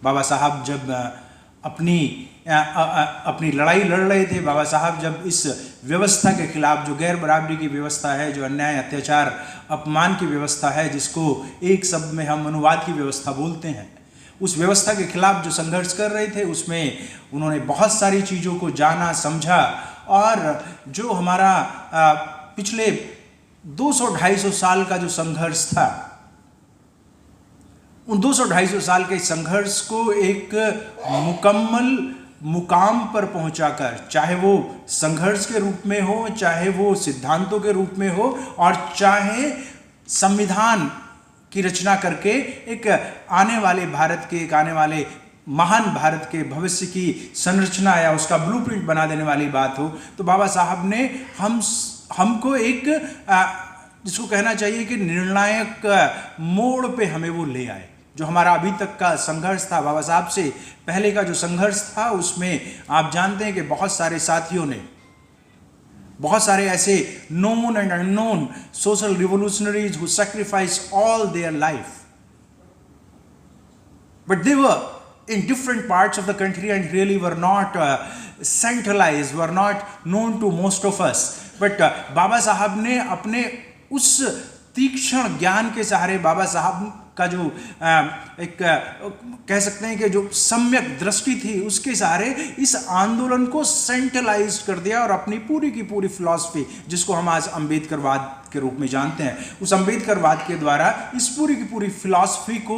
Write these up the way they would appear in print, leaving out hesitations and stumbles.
बाबा साहब जब अपनी लड़ाई लड़ रहे थे, बाबा साहब जब इस व्यवस्था के खिलाफ, जो गैर बराबरी की व्यवस्था है, जो अन्याय, अत्याचार, अपमान की व्यवस्था है, जिसको एक शब्द में हम मनुवाद की व्यवस्था बोलते हैं, उस व्यवस्था के खिलाफ जो संघर्ष कर रहे थे, उसमें उन्होंने बहुत सारी चीज़ों को जाना, समझा, और जो हमारा पिछले 200-250 साल का जो संघर्ष था, उन 200-250 साल के संघर्ष को एक मुकम्मल मुकाम पर पहुंचाकर, चाहे वो संघर्ष के रूप में हो, चाहे वो सिद्धांतों के रूप में हो, और चाहे संविधान की रचना करके एक आने वाले भारत के, एक आने वाले महान भारत के भविष्य की संरचना या उसका ब्लूप्रिंट बना देने वाली बात हो, तो बाबा साहब ने हमको एक जिसको कहना चाहिए कि निर्णायक मोड़ पे हमें वो ले आए। जो हमारा अभी तक का संघर्ष था, बाबा साहब से पहले का जो संघर्ष था, उसमें आप जानते हैं कि बहुत सारे साथियों ने, बहुत सारे ऐसे known and unknown social revolutionaries who sacrificed all their life, but they were in different parts of the country and really were not centralized, were not known to most of us. But बाबा साहब ने अपने उस तीक्ष्ण ज्ञान के सहारे, बाबा साहब का जो एक कह सकते हैं कि जो सम्यक दृष्टि थी, उसके सहारे इस आंदोलन को सेंट्रलाइज कर दिया और अपनी पूरी की पूरी फिलॉसफी, जिसको हम आज अम्बेडकरवाद के रूप में जानते हैं, उस अम्बेडकरवाद के द्वारा इस पूरी की पूरी फिलॉसफी को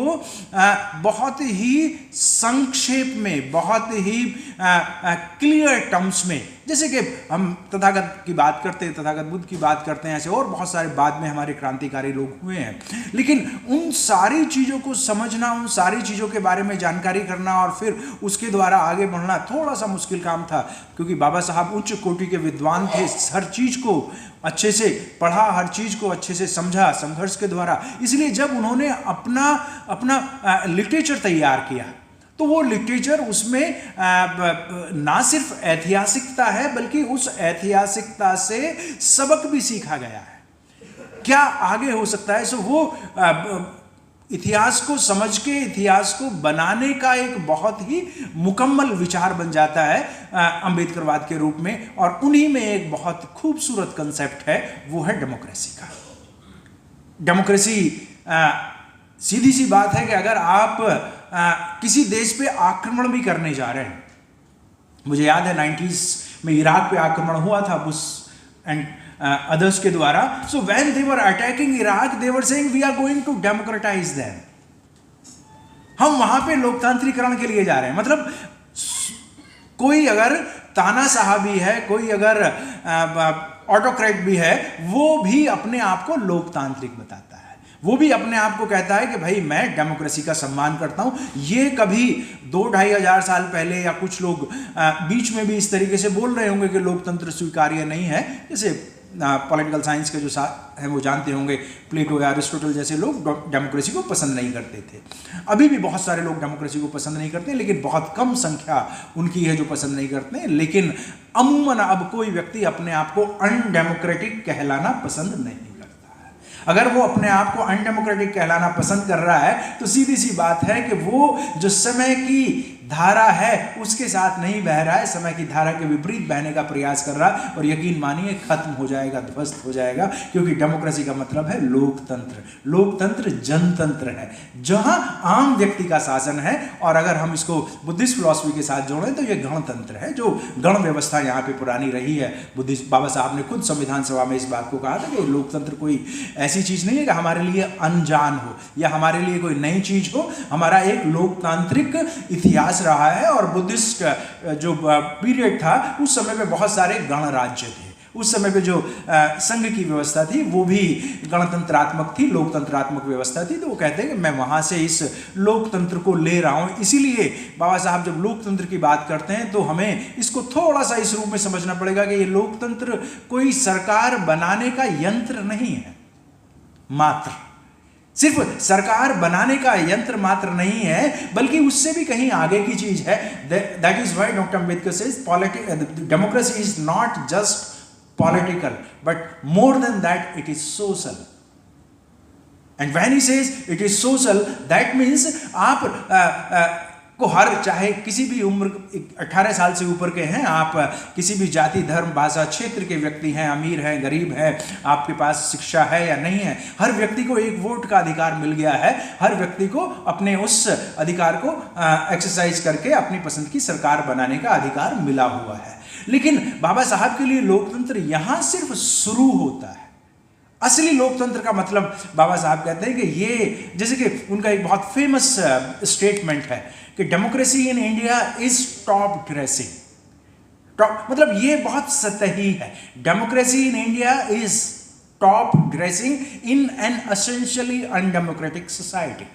बहुत ही संक्षेप में, बहुत ही क्लियर टर्म्स में, जैसे कि हम तथागत की बात करते हैं, तथागत बुद्ध की बात करते हैं, ऐसे और बहुत सारे बाद में हमारे क्रांतिकारी लोग हुए हैं, लेकिन उन सारी चीज़ों को समझना, उन सारी चीज़ों के बारे में जानकारी करना और फिर उसके द्वारा आगे बढ़ना थोड़ा सा मुश्किल काम था, क्योंकि बाबा साहब उच्च कोटि के विद्वान थे, हर चीज़ को अच्छे से पढ़ा, हर चीज़ को अच्छे से समझा संघर्ष के द्वारा। इसलिए जब उन्होंने अपना लिटरेचर तैयार किया, तो वो लिटरेचर उसमें ना सिर्फ ऐतिहासिकता है, बल्कि उस ऐतिहासिकता से सबक भी सीखा गया है, क्या आगे हो सकता है। सो वो इतिहास को समझ के इतिहास को बनाने का एक बहुत ही मुकम्मल विचार बन जाता है अम्बेडकरवाद के रूप में, और उन्हीं में एक बहुत खूबसूरत कंसेप्ट है, वो है डेमोक्रेसी का। डेमोक्रेसी सीधी सी बात है कि अगर आप किसी देश पे आक्रमण भी करने जा रहे हैं, मुझे याद है 90s में इराक पे आक्रमण हुआ था बुश एंड others के द्वारा। So when they were attacking Iraq, they were saying we are going to democratize them. हम वहां पे लोकतांत्रिकरण के लिए जा रहे हैं। मतलब कोई अगर तानाशाह भी है, कोई अगर ऑटोक्रेट भी है, वो भी अपने आप को लोकतांत्रिक बताता है, वो भी अपने आप को कहता है कि भाई मैं डेमोक्रेसी का सम्मान करता हूं। ये कभी 2-2.5 हजार साल पहले या कुछ लोग बीच में भी इस तरीके से बोल रहे होंगे कि लोकतंत्र स्वीकार्य नहीं है, जैसे पॉलिटिकल साइंस के जो है वो जानते होंगे, प्लेटो या अरिस्टोटल जैसे लोग डेमोक्रेसी को पसंद नहीं करते थे। अभी भी बहुत सारे लोग डेमोक्रेसी को पसंद नहीं करते, लेकिन बहुत कम संख्या उनकी है जो पसंद नहीं करते हैं। लेकिन अमूमन अब कोई व्यक्ति अपने आप को अनडेमोक्रेटिक कहलाना पसंद नहीं करता है। अगर वो अपने आप को अनडेमोक्रेटिक कहलाना पसंद कर रहा है, तो सीधी सी बात है कि वो जो समय की धारा है उसके साथ नहीं बह रहा है, समय की धारा के विपरीत बहने का प्रयास कर रहा है, और यकीन मानिए खत्म हो जाएगा, ध्वस्त हो जाएगा। क्योंकि डेमोक्रेसी का मतलब है लोकतंत्र। लोकतंत्र जनतंत्र है, जहां आम व्यक्ति का शासन है, और अगर हम इसको बुद्धिस्ट फिलॉसफी के साथ जोड़ें तो यह गणतंत्र है, जो गण व्यवस्था यहाँ पे पुरानी रही है। बुद्धिस्ट बाबा साहब ने खुद संविधान सभा में इस बात को कहा था कि लोकतंत्र कोई ऐसी चीज नहीं है कि हमारे लिए अनजान हो या हमारे लिए कोई नई चीज हो। हमारा एक लोकतांत्रिक इतिहास रहा है, और बुद्धिस्ट जो पीरियड था उस समय में बहुत सारे गणराज्य थे। उस समय पे जो संघ की व्यवस्था थी वो भी गणतंत्रात्मक थी, लोकतंत्रात्मक व्यवस्था थी। तो वो कहते हैं कि मैं वहां से इस लोकतंत्र को ले रहा हूं। इसीलिए बाबा साहब जब लोकतंत्र की बात करते हैं तो हमें इसको थोड़ा सा इस रूप में समझना पड़ेगा कि ये लोकतंत्र कोई सरकार बनाने का यंत्र नहीं है, मात्र सिर्फ सरकार बनाने का यंत्र मात्र नहीं है, बल्कि उससे भी कहीं आगे की चीज है। That is why doctor Ambedkar says democracy is not just political, but more than that it is social. And when he says it is social, that means आप को हर, चाहे किसी भी उम्र, 18 साल से ऊपर के हैं आप, किसी भी जाति धर्म भाषा क्षेत्र के व्यक्ति हैं, अमीर हैं गरीब हैं, आपके पास शिक्षा है या नहीं है, हर व्यक्ति को एक वोट का अधिकार मिल गया है। हर व्यक्ति को अपने उस अधिकार को एक्सरसाइज करके अपनी पसंद की सरकार बनाने का अधिकार मिला हुआ है। लेकिन बाबा साहब के लिए लोकतंत्र यहां सिर्फ शुरू होता है। असली लोकतंत्र का मतलब बाबा साहब कहते हैं कि ये, जैसे कि उनका एक बहुत फेमस स्टेटमेंट है कि democracy in India is top dressing. मतलब ये बहुत सतही है। Democracy in India is top dressing in an essentially undemocratic society.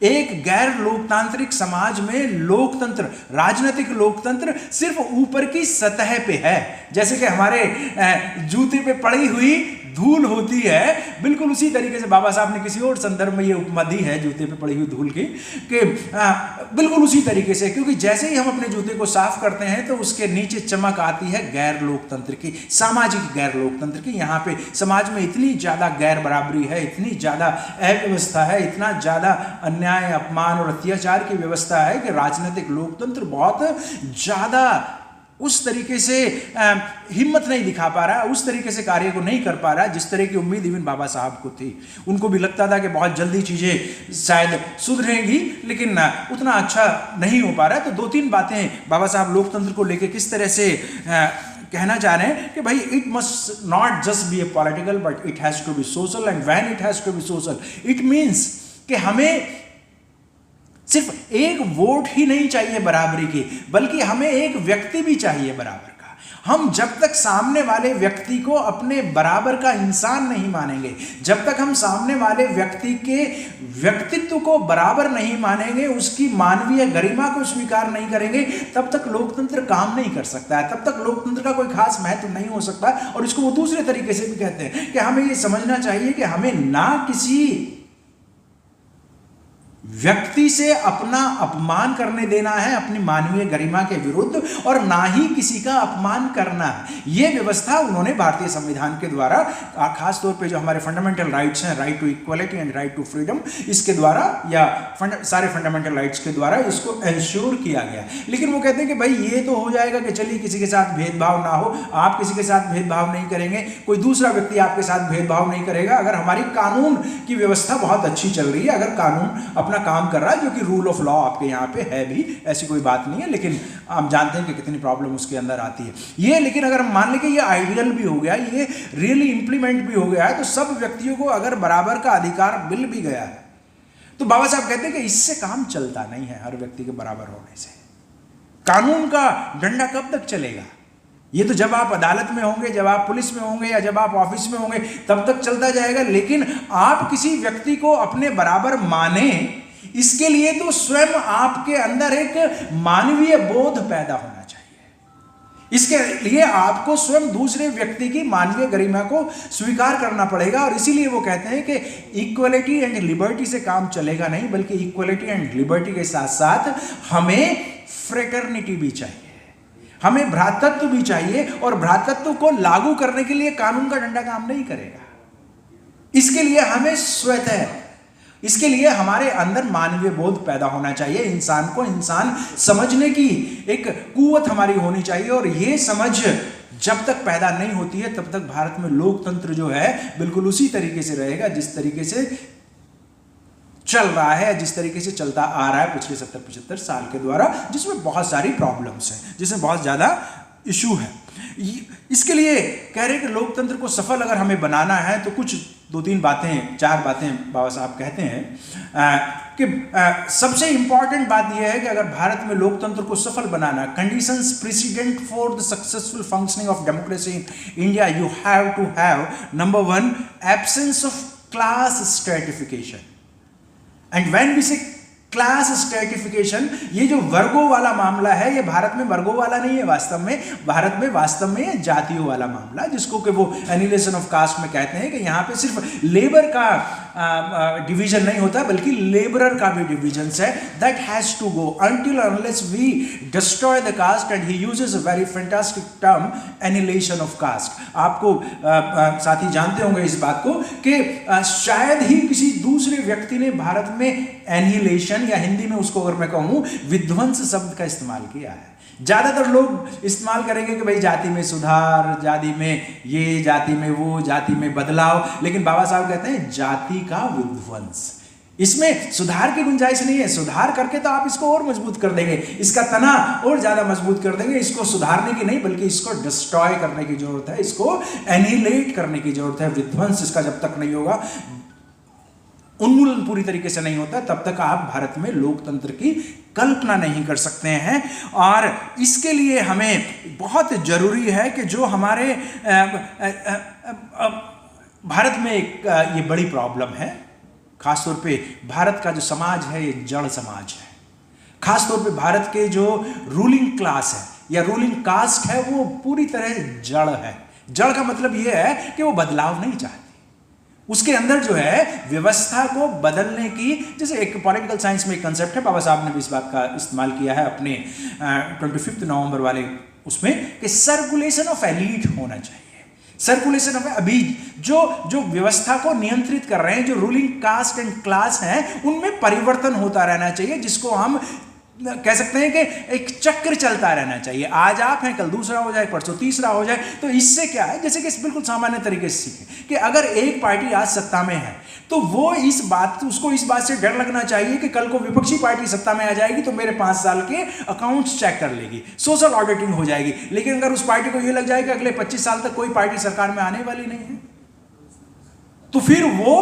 एक गैर लोकतांत्रिक समाज में लोकतंत्र, राजनीतिक लोकतंत्र सिर्फ ऊपर की सतह पे है। जैसे कि हमारे जूते पे पड़ी हुई धूल होती है, बिल्कुल उसी तरीके से बाबा साहब ने किसी और संदर्भ में ये उपमा दी है जूते पे पड़ी हुई धूल की, कि बिल्कुल उसी तरीके से, क्योंकि जैसे ही हम अपने जूते को साफ करते हैं तो उसके नीचे चमक आती है गैर लोकतंत्र की, सामाजिक गैर लोकतंत्र की। यहाँ पे समाज में इतनी ज्यादा गैर बराबरी है, इतनी ज्यादा अव्यवस्था है, इतना ज्यादा अन्याय अपमान और अत्याचार की व्यवस्था है कि राजनीतिक लोकतंत्र बहुत ज्यादा उस तरीके से हिम्मत नहीं दिखा पा रहा, उस तरीके से कार्य को नहीं कर पा रहा जिस तरह की उम्मीद इवन बाबा साहब को थी। उनको भी लगता था कि बहुत जल्दी चीजें शायद सुधरेंगी, लेकिन उतना अच्छा नहीं हो पा रहा है। तो 2-3 बातें बाबा साहब लोकतंत्र को लेकर किस तरह से कहना चाह रहे हैं कि भाई it must not just be a political but it has to be social, and when it has to be social it means कि हमें सिर्फ एक वोट ही नहीं चाहिए बराबरी की, बल्कि हमें एक व्यक्ति भी चाहिए बराबर का। हम जब तक सामने वाले व्यक्ति को अपने बराबर का इंसान नहीं मानेंगे, जब तक हम सामने वाले व्यक्ति के व्यक्तित्व को बराबर नहीं मानेंगे, उसकी मानवीय गरिमा को स्वीकार नहीं करेंगे, तब तक लोकतंत्र काम नहीं कर सकता है, तब तक लोकतंत्र का कोई खास महत्व नहीं हो सकता। और इसको वो दूसरे तरीके से भी कहते हैं कि हमें ये समझना चाहिए कि हमें ना किसी व्यक्ति से अपना अपमान करने देना है अपनी मानवीय गरिमा के विरुद्ध, और ना ही किसी का अपमान करना है। यह व्यवस्था उन्होंने भारतीय संविधान के द्वारा, खास तौर पे जो हमारे फंडामेंटल राइट्स हैं, right to equality and right to freedom, इसके द्वारा या सारे फंडामेंटल राइट्स के द्वारा इसको एंश्योर किया गया। लेकिन वो कहते हैं कि भाई ये तो हो जाएगा कि चलिए किसी के साथ भेदभाव ना हो, आप किसी के साथ भेदभाव नहीं करेंगे, कोई दूसरा व्यक्ति आपके साथ भेदभाव नहीं करेगा, अगर हमारी कानून की व्यवस्था बहुत अच्छी चल रही है, अगर कानून अपना काम कर रहा है, जो कि रूल ऑफ लॉ आपके यहाँ पे है भी, ऐसी कोई बात नहीं है, लेकिन हम जानते हैं कि कितनी प्रॉब्लम उसके अंदर आती है ये। लेकिन अगर हम मान लें कि ये आइडियल भी हो गया, ये रियली इंप्लीमेंट भी हो गया है, तो सब व्यक्तियों को अगर बराबर का अधिकार मिल भी गया है, तो बाबा साहब कहते हैं कि इससे काम चलता नहीं है। हर व्यक्ति के बराबर होने से कानून का डंडा कब तक चलेगा? ये तो जब आप अदालत में होंगे, जब आप पुलिस में होंगे, या जब आप ऑफिस में होंगे, तब तक चलता जाएगा। लेकिन आप किसी व्यक्ति को अपने बराबर माने, इसके लिए तो स्वयं आपके अंदर एक मानवीय बोध पैदा होना चाहिए। इसके लिए आपको स्वयं दूसरे व्यक्ति की मानवीय गरिमा को स्वीकार करना पड़ेगा। और इसीलिए वो कहते हैं कि इक्वलिटी एंड लिबर्टी से काम चलेगा नहीं, बल्कि इक्वलिटी एंड लिबर्टी के साथ साथ हमें फ्रेटर्निटी भी चाहिए, हमें भ्रातृत्व भी चाहिए। और भ्रातृत्व को लागू करने के लिए कानून का डंडा काम नहीं करेगा। इसके लिए हमें स्वतः, इसके लिए हमारे अंदर मानवीय बोध पैदा होना चाहिए, इंसान को इंसान समझने की एक कुव्वत हमारी होनी चाहिए। और ये समझ जब तक पैदा नहीं होती है, तब तक भारत में लोकतंत्र जो है बिल्कुल उसी तरीके से रहेगा जिस तरीके से चल रहा है, जिस तरीके से चलता आ रहा है पिछले 70-75 साल के द्वारा, जिसमें बहुत सारी प्रॉब्लम्स हैं, जिसमें बहुत ज्यादा इशू है। इसके लिए कह रहे हैं कि लोकतंत्र को सफल अगर हमें बनाना है तो कुछ 2-3 बातें, 4 बातें बाबा साहब कहते हैं कि सबसे इंपॉर्टेंट बात यह है कि अगर भारत में लोकतंत्र को सफल बनाना, conditions president for the successful functioning of democracy in India, you have to have number 1 absence of class stratification. And when we say class stratification, ये जो वर्गों वाला मामला है, ये भारत में वर्गों वाला नहीं है, वास्तव में भारत में वास्तव में ये जातियों वाला मामला, जिसको कि वो एनिहिलेशन ऑफ कास्ट में कहते हैं कि यहाँ पे सिर्फ लेबर का डिवीजन नहीं होता, बल्कि लेबरर का भी डिवीजन है। That has to go until unless we destroy the caste, and he uses a very fantastic term annihilation of caste. आपको साथी जानते होंगे इस बात को कि शायद ही किसी दूसरे व्यक्ति ने भारत में एनिहिलेशन, या हिंदी में उसको अगर मैं कहूं विध्वंस शब्द का इस्तेमाल किया है। ज्यादातर लोग इस्तेमाल करेंगे कि भाई जाति में सुधार, जाति में ये, जाति में वो, जाति में बदलाव, लेकिन बाबा साहब कहते हैं जाति का विध्वंस। इसमें सुधार की गुंजाइश नहीं है। सुधार करके तो आप इसको और मजबूत कर देंगे, इसका तना और ज्यादा मजबूत कर देंगे। इसको सुधारने की नहीं बल्कि इसको डिस्ट्रॉय करने की जरूरत है, इसको एनिहिलेट करने की जरूरत है। विध्वंस इसका जब तक नहीं होगा, उन्मूलन पूरी तरीके से नहीं होता, तब तक आप भारत में लोकतंत्र की कल्पना नहीं कर सकते हैं। और इसके लिए हमें बहुत जरूरी है कि जो हमारे भारत में एक ये बड़ी प्रॉब्लम है, खासतौर पे भारत का जो समाज है ये जड़ समाज है। खासतौर पे भारत के जो रूलिंग क्लास है या रूलिंग कास्ट है वो पूरी तरह जड़ है। जड़ का मतलब ये है कि वो बदलाव नहीं चाहती। उसके अंदर जो है व्यवस्था को बदलने की, जैसे एक पॉलिटिकल साइंस में एक कंसेप्ट है, बाबा साहब ने भी इस बात का इस्तेमाल किया है अपने 25 नवंबर वाले उसमें, कि सर्कुलेशन ऑफ एलीट होना चाहिए। सर्कुलेशन ऑफ, अभी जो व्यवस्था को नियंत्रित कर रहे हैं, जो रूलिंग कास्ट एंड क्लास हैं, उनमें परिवर्तन होता रहना चाहिए, जिसको हम कह सकते हैं कि एक चक्र चलता रहना चाहिए। आज आप हैं, कल दूसरा हो जाए, परसों तीसरा हो जाए। तो इससे क्या है, जैसे कि बिल्कुल सामान्य तरीके से सीखें कि अगर एक पार्टी आज सत्ता में है तो वो उसको इस बात से डर लगना चाहिए कि कल को विपक्षी पार्टी सत्ता में आ जाएगी तो मेरे 5 साल के अकाउंट्स चेक कर लेगी, सोशल ऑडिटिंग हो जाएगी। लेकिन अगर उस पार्टी को ये लग जाएगा अगले 25 साल तक कोई पार्टी सरकार में आने वाली नहीं है, तो फिर वो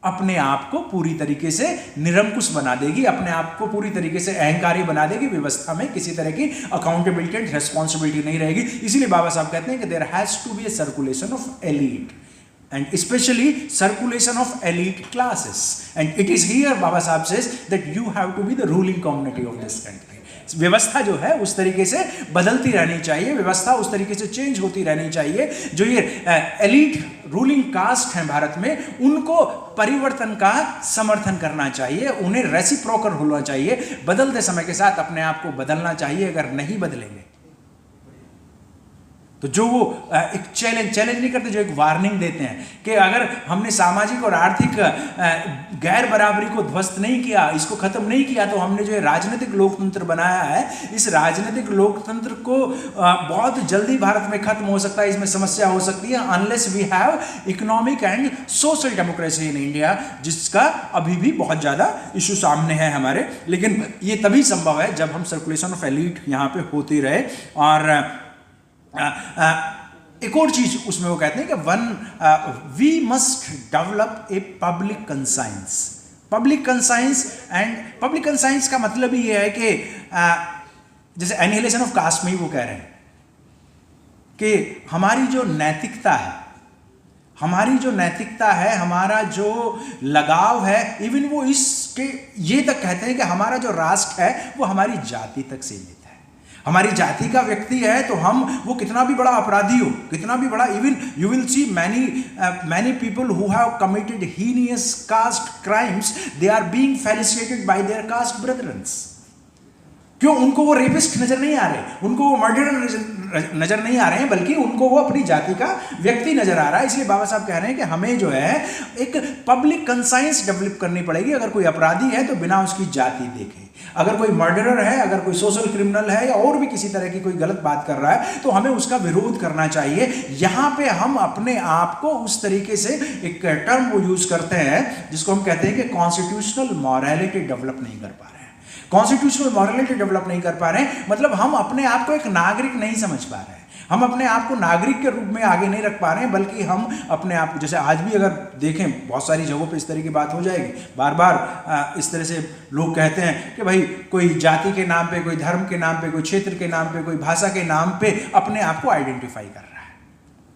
अपने आप को पूरी तरीके से निरंकुश बना देगी, अपने आप को पूरी तरीके से अहंकारी बना देगी। व्यवस्था में किसी तरह की अकाउंटेबिलिटी एंड रिस्पॉन्सिबिलिटी नहीं रहेगी। इसीलिए बाबा साहब कहते हैं कि there has to be a circulation of elite and especially circulation of elite classes, and it is here Baba Sahab says that you have to be the ruling community of this country. व्यवस्था जो है उस तरीके से बदलती रहनी चाहिए, व्यवस्था उस तरीके से चेंज होती रहनी चाहिए। जो ये एलीट रूलिंग कास्ट हैं भारत में, उनको परिवर्तन का समर्थन करना चाहिए, उन्हें रेसिप्रोकल होना चाहिए, बदलते समय के साथ अपने आप को बदलना चाहिए। अगर नहीं बदलेंगे तो जो वो एक चैलेंज नहीं करते, जो एक वार्निंग देते हैं कि अगर हमने सामाजिक और आर्थिक गैर बराबरी को ध्वस्त नहीं किया, इसको खत्म नहीं किया, तो हमने जो राजनीतिक लोकतंत्र बनाया है, इस राजनीतिक लोकतंत्र को बहुत जल्दी भारत में खत्म हो सकता है, इसमें समस्या हो सकती है, unless we have economic and social democracy in India, जिसका अभी भी बहुत ज़्यादा इशू सामने है हमारे। लेकिन ये तभी संभव है जब हम सर्कुलेशन ऑफ एलीट यहाँ पे होती रहे। और एक और चीज उसमें वो कहते हैं कि we must develop a public conscience. Public conscience, and public conscience का मतलब ही ये है कि जैसे एनिहिलेशन ऑफ कास्ट में ही वो कह रहे हैं कि हमारी जो नैतिकता है, हमारा जो लगाव है, इवन वो इसके ये तक कहते हैं कि हमारा जो राष्ट्र है वो हमारी जाति तक सीमित है। हमारी जाति का व्यक्ति है तो वो कितना भी बड़ा अपराधी हो, कितना भी बड़ा, even you will see many people who have committed heinous caste crimes, they are being felicitated by their caste brethrens. क्यों? उनको वो रेपिस्ट नजर नहीं आ रहे, उनको वो मर्डरर नजर नहीं आ रहे हैं, बल्कि उनको वो अपनी जाति का व्यक्ति नजर आ रहा है। इसलिए बाबा साहब कह रहे हैं कि हमें जो है एक पब्लिक कंसाइंस डेवलप करनी पड़ेगी। अगर कोई अपराधी है तो बिना उसकी जाति देखे, अगर कोई मर्डरर है, अगर कोई सोशल क्रिमिनल है या और भी किसी तरह की कोई गलत बात कर रहा है, तो हमें उसका विरोध करना चाहिए। यहाँ पे हम अपने आप को उस तरीके से, एक टर्म वो यूज करते हैं जिसको हम कहते हैं कि कॉन्स्टिट्यूशनल मॉरलिटी डेवलप नहीं कर पा रहे हैं। कॉन्स्टिट्यूशनल मॉरलिटी डेवलप नहीं कर पा रहे हैं मतलब हम अपने आप को एक नागरिक नहीं समझ पा रहे हैं, हम अपने आप को नागरिक के रूप में आगे नहीं रख पा रहे हैं, बल्कि हम अपने आप को, जैसे आज भी अगर देखें बहुत सारी जगहों पे इस तरह की बात हो जाएगी, बार बार इस तरह से लोग कहते हैं कि भाई कोई जाति के नाम पे, कोई धर्म के नाम पे, कोई क्षेत्र के नाम पे, कोई भाषा के नाम पे अपने आप को आइडेंटिफाई कर रहा है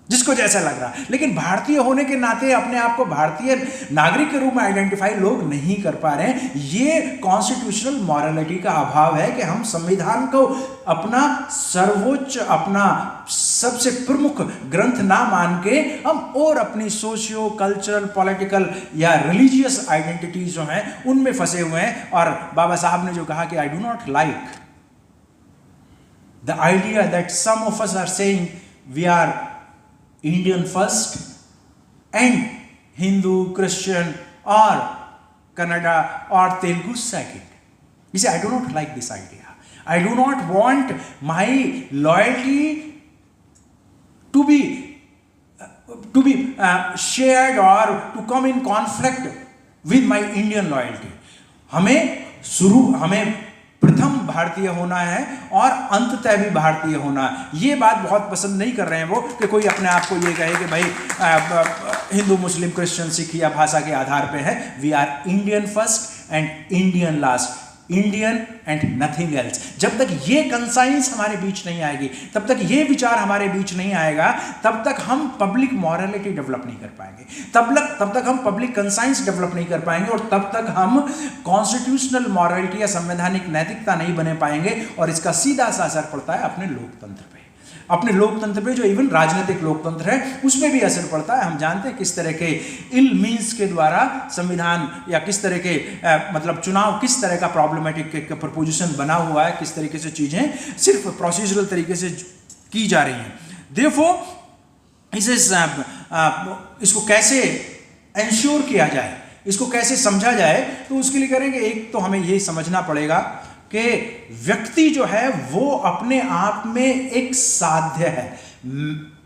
जिसको जैसा लग रहा है। लेकिन भारतीय होने के नाते अपने आप को भारतीय नागरिक के रूप में आइडेंटिफाई लोग नहीं कर पा रहे हैं। ये कॉन्स्टिट्यूशनल मॉरलिटी का अभाव है कि हम संविधान को अपना सर्वोच्च, अपना सबसे प्रमुख ग्रंथ ना मान के हम और अपनी सोशियो कल्चरल, पॉलिटिकल या रिलीजियस आइडेंटिटीज जो हैं उनमें फंसे हुए हैं। और बाबा साहब ने जो कहा कि I do not like the idea that some of us are saying we are Indian first and Hindu, Christian or Kannada or Telugu second. You see, I do not like this idea. I do not want my loyalty to be shared or to come in conflict with my Indian loyalty. हमें प्रथम भारतीय होना है और अंततः भी भारतीय होना है। ये बात बहुत पसंद नहीं कर रहे हैं वो, कि कोई अपने आप को ये कहे कि भाई हिंदू मुस्लिम क्रिश्चियन सिख या भाषा के आधार पे है। We are Indian first and Indian last, Indian and nothing else. जब तक ये कंसाइंस हमारे बीच नहीं आएगी, तब तक ये विचार हमारे बीच नहीं आएगा, तब तक हम पब्लिक मॉरलिटी डेवलप नहीं कर पाएंगे, तब तक हम पब्लिक कंसाइंस डेवलप नहीं कर पाएंगे, और तब तक हम कॉन्स्टिट्यूशनल मॉरलिटी या संवैधानिक नैतिकता नहीं बने पाएंगे। और इसका सीधा सा असर पड़ता है अपने लोकतंत्र पे, अपने लोकतंत्र पे, जो इवन राजनीतिक लोकतंत्र है उसमें भी असर पड़ता है। हम जानते हैं किस तरह के इल मीन्स के द्वारा संविधान या किस तरह के मतलब चुनाव किस तरह का प्रॉब्लमेटिक प्रपोजिशन बना हुआ है, किस तरीके से चीजें सिर्फ प्रोसीजरल तरीके से की जा रही हैं। देयरफॉर इसको कैसे इंश्योर किया जाए, इसको कैसे समझा जाए, तो उसके लिए करेंगे, एक तो हमें यही समझना पड़ेगा कि व्यक्ति जो है वो अपने आप में एक साध्य है।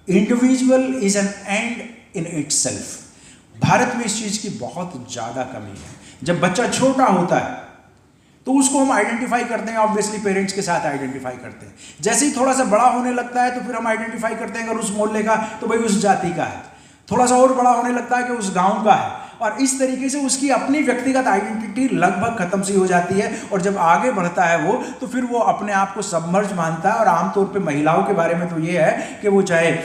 Individual is an and in itself. Bharat में इस चीज की बहुत ज्यादा कमी है। जब बच्चा छोटा होता है तो उसको हम आइडेंटिफाई करते हैं, ऑब्वियसली पेरेंट्स के साथ आइडेंटिफाई करते हैं। जैसे ही थोड़ा सा बड़ा होने लगता है तो फिर हम आइडेंटिफाई करते हैं, अगर उस मोहल्ले का तो भाई उस जाति का है। थोड़ा सा और बड़ा होने लगता है कि उस गांव का है, और इस तरीके से उसकी अपनी व्यक्तिगत आइडेंटिटी लगभग खत्म सी हो जाती है। और जब आगे बढ़ता है वो, तो फिर वो अपने आप को सबमर्ज मानता है। और आमतौर पे महिलाओं के बारे में तो ये है कि वो चाहे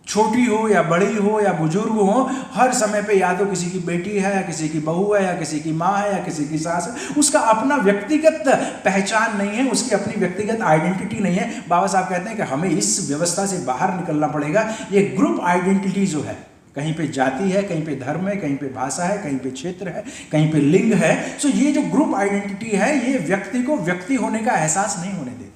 छोटी हो या बड़ी हो या बुजुर्ग हो, हर समय पे या तो किसी की बेटी है या किसी की बहू है या किसी की माँ है या किसी की सास है, उसका अपना व्यक्तिगत पहचान नहीं है, उसकी अपनी व्यक्तिगत आइडेंटिटी नहीं है। बाबा साहब कहते हैं कि हमें इस व्यवस्था से बाहर निकलना पड़ेगा। ये ग्रुप आइडेंटिटी जो है, कहीं पे जाति है, कहीं पे धर्म है, कहीं पे भाषा है, कहीं पे क्षेत्र है, कहीं पे लिंग है, सो ये जो ग्रुप आइडेंटिटी है, ये व्यक्ति को व्यक्ति होने का एहसास नहीं होने देती है।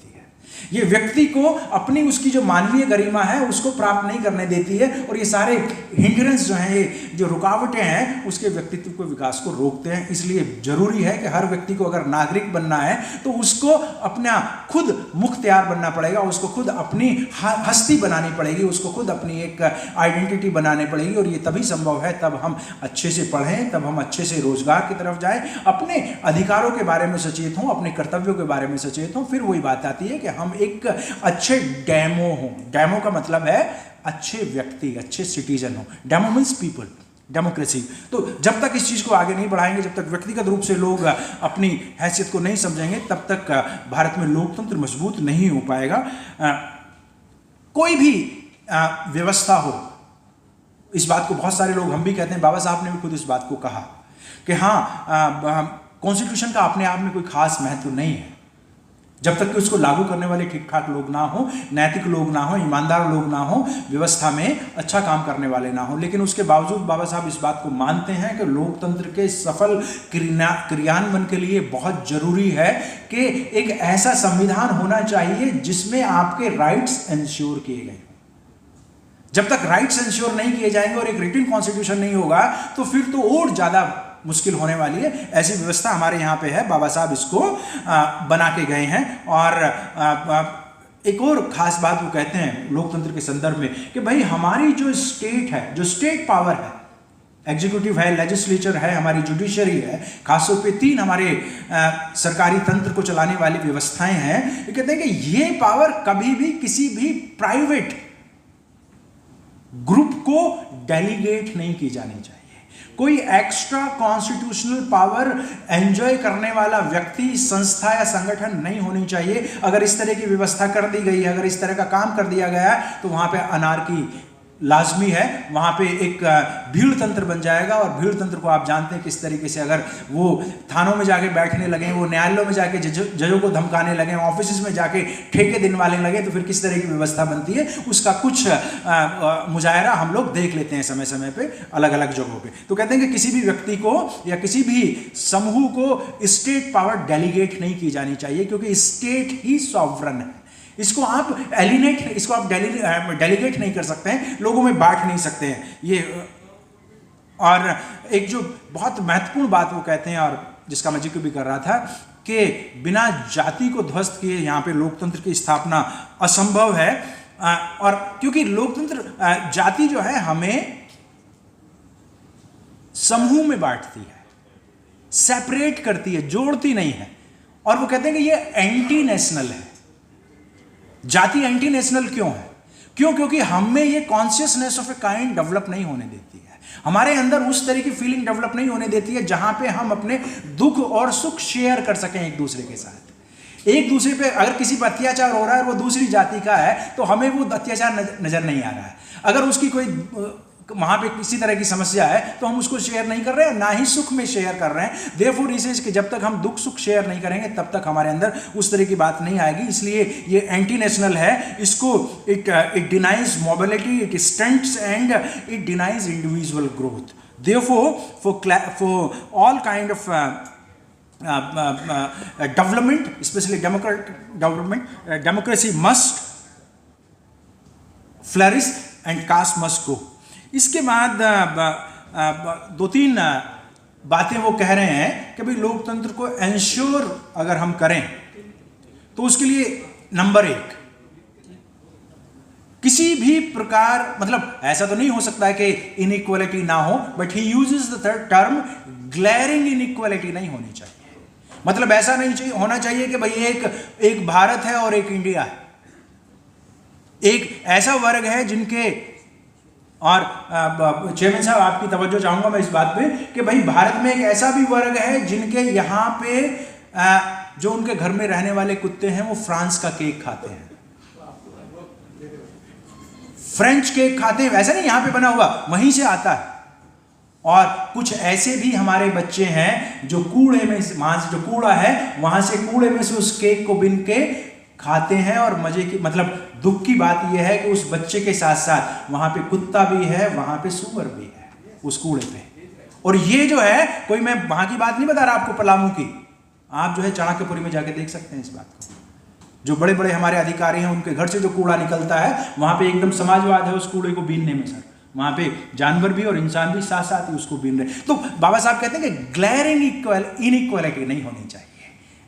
ये व्यक्ति को अपनी उसकी जो मानवीय गरिमा है उसको प्राप्त नहीं करने देती है। और ये सारे हिंड्रेंस जो हैं, ये जो रुकावटें हैं, उसके व्यक्तित्व को विकास को रोकते हैं। इसलिए जरूरी है कि हर व्यक्ति को अगर नागरिक बनना है तो उसको अपना खुद मुख्तियार बनना पड़ेगा, उसको खुद अपनी हस्ती बनानी पड़ेगी, उसको खुद अपनी एक आइडेंटिटी बनानी पड़ेगी। और ये तभी संभव है, तब हम अच्छे से पढ़ें, तब हम अच्छे से रोजगार की तरफ जाएं, अपने अधिकारों के बारे में सचेत हों, अपने कर्तव्यों के बारे में सचेत हों। फिर वही बात आती है कि हम एक अच्छे डेमो हो। डेमो का मतलब है अच्छे व्यक्ति, अच्छे सिटीजन हो। Demo means people, democracy. तो जब तक इस चीज को आगे नहीं बढ़ाएंगे, जब तक व्यक्तिगत रूप से लोग अपनी हैसियत को नहीं समझेंगे, तब तक भारत में लोकतंत्र मजबूत नहीं हो पाएगा। कोई भी व्यवस्था हो, इस बात को बहुत सारे लोग, हम भी कहते हैं, बाबा साहब ने भी खुद इस बात को कहा कि हाँ, कॉन्स्टिट्यूशन का अपने आप में कोई खास महत्व नहीं है जब तक कि उसको लागू करने वाले ठीक ठाक लोग ना हो, नैतिक लोग ना हो, ईमानदार लोग ना हो, व्यवस्था में अच्छा काम करने वाले ना हो। लेकिन उसके बावजूद बाबा साहब इस बात को मानते हैं कि लोकतंत्र के सफल क्रियान्वयन के लिए बहुत जरूरी है कि एक ऐसा संविधान होना चाहिए जिसमें आपके राइट्स इंश्योर किए गए। जब तक राइट्स इंश्योर नहीं किए जाएंगे और एक रिटन कॉन्स्टिट्यूशन नहीं होगा, तो फिर तो और ज्यादा मुश्किल होने वाली है। ऐसी व्यवस्था हमारे यहाँ पे है, बाबा साहब इसको बना के गए हैं। और एक और खास बात वो कहते हैं लोकतंत्र के संदर्भ में कि भाई हमारी जो स्टेट है, जो स्टेट पावर है, एग्जीक्यूटिव है, लेजिस्लेचर है, हमारी जुडिशरी है, खासतौर पे 3 हमारे सरकारी तंत्र को चलाने वाली व्यवस्थाएं हैं। ये कहते हैं कि ये पावर कभी भी किसी भी प्राइवेट ग्रुप को डेलीगेट नहीं की जानी चाहिए। कोई एक्स्ट्रा कॉन्स्टिट्यूशनल पावर एंजॉय करने वाला व्यक्ति, संस्था या संगठन नहीं होनी चाहिए। अगर इस तरह की व्यवस्था कर दी गई है, अगर इस तरह का काम कर दिया गया है, तो वहां पे अनार्की लाजमी है, वहां पे एक भीड़ तंत्र बन जाएगा। और भीड़ तंत्र को आप जानते हैं किस तरीके से, अगर वो थानों में जाके बैठने लगे, वो न्यायालयों में जाके जजों को धमकाने लगे, ऑफिस में जाके ठेके दिलवाने लगे, तो फिर किस तरह की व्यवस्था बनती है, उसका कुछ मुजाहरा हम लोग देख लेते हैं समय समय पे अलग अलग जगहों पे। तो कहते हैं कि किसी भी व्यक्ति को या किसी भी समूह को स्टेट पावर डेलीगेट नहीं की जानी चाहिए, क्योंकि स्टेट ही सॉवरन है। इसको आप डेलीगेट नहीं कर सकते हैं, लोगों में बांट नहीं सकते हैं। ये और एक जो बहुत महत्वपूर्ण बात वो कहते हैं और जिसका मैं जिक्र भी कर रहा था कि बिना जाति को ध्वस्त किए यहाँ पे लोकतंत्र की स्थापना असंभव है। और क्योंकि लोकतंत्र जाति जो है हमें समूह में बांटती है, सेपरेट करती है, जोड़ती नहीं है। और वो कहते हैं कि ये एंटी नेशनल है। जाति एंटी नेशनल क्यों है? क्योंकि हमें ये consciousness of a kind develop नहीं होने देती है, हमारे अंदर उस तरह की फीलिंग डेवलप नहीं होने देती है जहां पे हम अपने दुख और सुख शेयर कर सकें एक दूसरे के साथ। एक दूसरे पे अगर किसी पर अत्याचार हो रहा है और वो दूसरी जाति का है तो हमें वो अत्याचार नजर नहीं आ रहा है। अगर उसकी कोई वहां पे किसी तरह की समस्या है तो हम उसको शेयर नहीं कर रहे हैं, ना ही सुख में शेयर कर रहे हैं। देयरफॉर इज कि जब तक हम दुख सुख शेयर नहीं करेंगे तब तक हमारे अंदर उस तरह की बात नहीं आएगी। इसलिए ये एंटी नेशनल है। इसको it denies mobility, it stunts and it denies individual growth. Therefore for all kind of development, especially democracy must flourish and caste must go. इसके बाद दो तीन बातें वो कह रहे हैं कि भाई लोकतंत्र को एंश्योर अगर हम करें तो उसके लिए नंबर एक, किसी भी प्रकार, मतलब ऐसा तो नहीं हो सकता है कि इनइक्वालिटी ना हो, but he uses the term glaring inequality नहीं होनी चाहिए। मतलब ऐसा नहीं होना चाहिए कि भाई एक भारत है और एक इंडिया है, एक ऐसा वर्ग है जिनके, और चेयरमैन साहब आपकी तवज्जो चाहूंगा मैं इस बात पे कि भाई भारत में एक ऐसा भी वर्ग है जिनके यहाँ पे जो उनके घर में रहने वाले कुत्ते हैं वो फ्रांस का केक खाते हैं, फ्रेंच केक खाते हैं। ऐसा नहीं यहाँ पे बना हुआ, वहीं से आता है। और कुछ ऐसे भी हमारे बच्चे हैं जो कूड़े में, वहां से जो कूड़ा है वहां से कूड़े में से उस केक को बिन के खाते हैं। और मजे की, मतलब दुख की बात यह है कि उस बच्चे के साथ साथ वहां पे कुत्ता भी है, वहां पे सूअर भी है उस कूड़े पे। और ये जो है, कोई मैं वहां की बात नहीं बता रहा आपको पलामू की, आप जो है चाणक्यपुरी में जाके देख सकते हैं इस बात को। जो बड़े बड़े हमारे अधिकारी हैं उनके घर से जो कूड़ा निकलता है वहां पे एकदम समाजवाद है उस कूड़े को बीनने में सर। वहां पे जानवर भी और इंसान भी साथ साथ ही उसको बीन रहे। तो बाबा साहब कहते हैं कि ग्लेरिंग इनइक्वालिटी नहीं होनी चाहिए।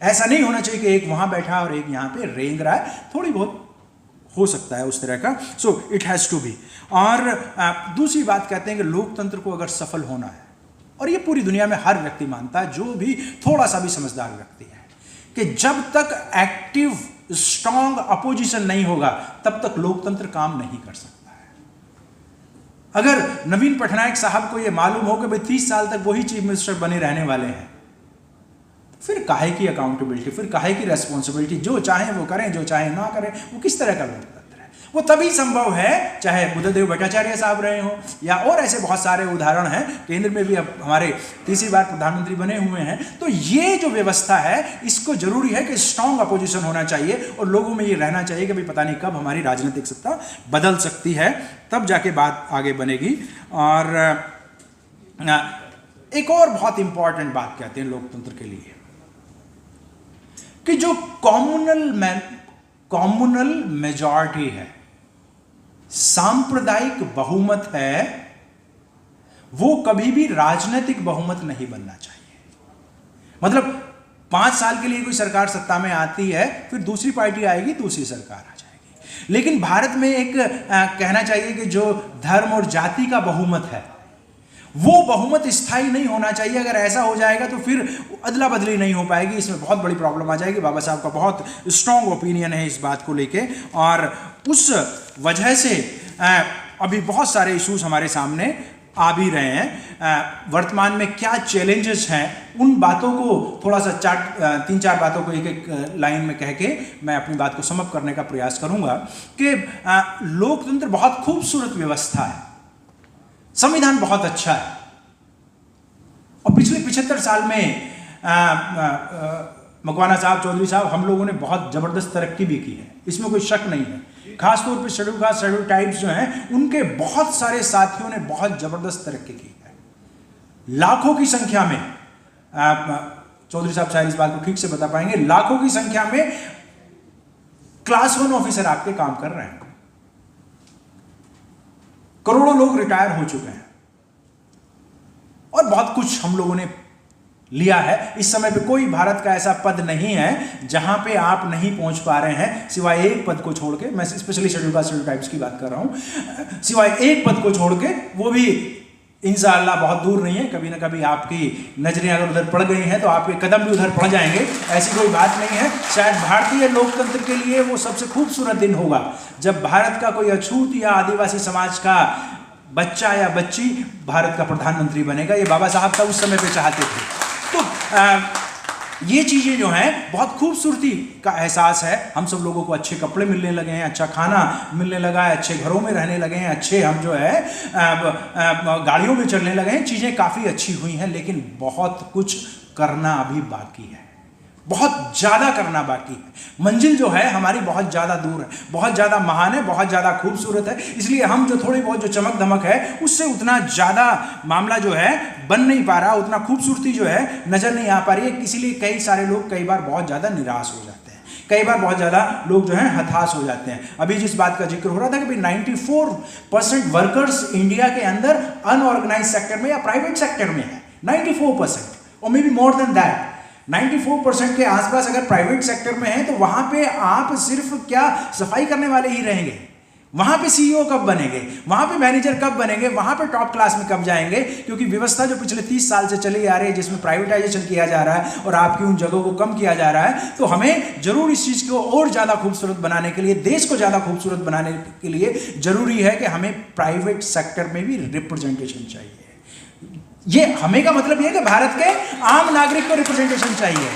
ऐसा नहीं होना चाहिए कि एक वहां बैठा और एक यहाँ पे रेंग रहा है, थोड़ी बहुत हो सकता है उस तरह का। So it has to be. और दूसरी बात कहते हैं कि लोकतंत्र को अगर सफल होना है, और ये पूरी दुनिया में हर व्यक्ति मानता है जो भी थोड़ा सा भी समझदार व्यक्ति है, कि जब तक एक्टिव स्ट्रॉन्ग अपोजिशन नहीं होगा तब तक लोकतंत्र काम नहीं कर सकता है। अगर नवीन पटनायक साहब को यह मालूम हो कि भाई 30 साल तक वही चीफ मिनिस्टर बने रहने वाले हैं, फिर काहे की अकाउंटेबिलिटी, फिर काहे की रेस्पॉन्सिबिलिटी? जो चाहे वो करें, जो चाहे ना करें। वो किस तरह का लोकतंत्र है? वो तभी संभव है चाहे बुद्धदेव भट्टाचार्य साहब रहे हों या और ऐसे बहुत सारे उदाहरण हैं। केंद्र में भी अब हमारे तीसरी बार प्रधानमंत्री बने हुए हैं। तो ये जो व्यवस्था है, इसको जरूरी है कि स्ट्रांग अपोजिशन होना चाहिए और लोगों में ये रहना चाहिए कि भाई पता नहीं कब हमारी राजनीतिक सत्ता बदल सकती है, तब जाके बात आगे बनेगी। और एक और बहुत इंपॉर्टेंट बात कहते हैं लोकतंत्र के लिए कि जो कॉम्युनल मेजॉरिटी है, सांप्रदायिक बहुमत है, वो कभी भी राजनीतिक बहुमत नहीं बनना चाहिए। मतलब 5 साल के लिए कोई सरकार सत्ता में आती है, फिर दूसरी पार्टी आएगी, दूसरी सरकार आ जाएगी। लेकिन भारत में एक कहना चाहिए कि जो धर्म और जाति का बहुमत है, वो बहुमत स्थायी नहीं होना चाहिए। अगर ऐसा हो जाएगा तो फिर अदला बदली नहीं हो पाएगी, इसमें बहुत बड़ी प्रॉब्लम आ जाएगी। बाबा साहब का बहुत स्ट्रांग ओपिनियन है इस बात को लेके, और उस वजह से अभी बहुत सारे इश्यूज हमारे सामने आ भी रहे हैं। वर्तमान में क्या चैलेंजेस हैं, उन बातों को थोड़ा सा 3-4 बातों को एक लाइन में कह के मैं अपनी बात को समअप करने का प्रयास करूंगा कि लोकतंत्र बहुत खूबसूरत व्यवस्था है, संविधान बहुत अच्छा है, और पिछले 75 साल में मकवाना साहब, चौधरी साहब, हम लोगों ने बहुत जबरदस्त तरक्की भी की है, इसमें कोई शक नहीं है। खासतौर पे शेड्यूल कास्ट, शेड्यूल ट्राइब्स जो हैं, उनके बहुत सारे साथियों ने बहुत जबरदस्त तरक्की की है। लाखों की संख्या में, चौधरी साहब शायद इस बात को ठीक से बता पाएंगे, लाखों की संख्या में क्लास 1 ऑफिसर आपके काम कर रहे हैं, करोड़ों लोग रिटायर हो चुके हैं। बहुत कुछ हम लोगों ने लिया है। इस समय पे कोई भारत का ऐसा पद नहीं है जहां पे आप नहीं पहुंच पा रहे हैं, सिवाय एक पद को छोड़ के। मैं specially schedule caste schedule tribes की बात कर रहा हूं, सिवाय एक पद को छोड़ के, वो भी इंशाअल्लाह बहुत दूर नहीं है। कभी ना कभी आपकी नजरें अगर उधर पड़ गई हैं तो आपके कदम भी उधर पड़ जाएंगे, ऐसी कोई बात नहीं है। शायद भारतीय लोकतंत्र के लिए वो सबसे खूबसूरत दिन होगा जब भारत का कोई अछूत या आदिवासी समाज का बच्चा या बच्ची भारत का प्रधानमंत्री बनेगा। ये बाबा साहब का उस समय पे चाहते थे। तो ये चीजें जो हैं, बहुत खूबसूरती का एहसास है। हम सब लोगों को अच्छे कपड़े मिलने लगे हैं, अच्छा खाना मिलने लगा है, अच्छे घरों में रहने लगे हैं, अच्छे हम जो है गाड़ियों में चलने लगे हैं। चीजें काफी अच्छी हुई हैं, लेकिन बहुत कुछ करना अभी बाकी है, बहुत ज्यादा करना बाकी है। मंजिल जो है हमारी बहुत ज्यादा दूर है, बहुत ज्यादा महान है, बहुत ज्यादा खूबसूरत है। इसलिए हम जो थोड़ी बहुत जो चमक धमक है उससे उतना ज्यादा मामला जो है बन नहीं पा रहा, उतना खूबसूरती जो है नजर नहीं आ पा रही है। इसीलिए कई सारे लोग कई बार बहुत ज्यादा निराश हो जाते हैं, कई बार बहुत ज्यादा लोग जो है हताश हो जाते हैं। अभी जिस बात का जिक्र हो रहा था कि 94% वर्कर्स इंडिया के अंदर अनऑर्गेनाइज सेक्टर में या प्राइवेट सेक्टर में है। 94% और may be more than that. 94% के आसपास अगर प्राइवेट सेक्टर में है तो वहां पे आप सिर्फ क्या सफाई करने वाले ही रहेंगे। वहां पे सीईओ कब बनेंगे, वहां पे मैनेजर कब बनेंगे, वहां पे टॉप क्लास में कब जाएंगे? क्योंकि व्यवस्था जो पिछले 30 साल से चली आ रही है, जिसमें प्राइवेटाइजेशन किया जा रहा है और आपकी उन जगहों को कम किया जा रहा है, तो हमें जरूर इस चीज को और ज्यादा खूबसूरत बनाने के लिए, देश को ज्यादा खूबसूरत बनाने के लिए जरूरी है कि हमें प्राइवेट सेक्टर में भी रिप्रेजेंटेशन चाहिए। ये हमें का मतलब यह है कि भारत के आम नागरिक को रिप्रेजेंटेशन चाहिए,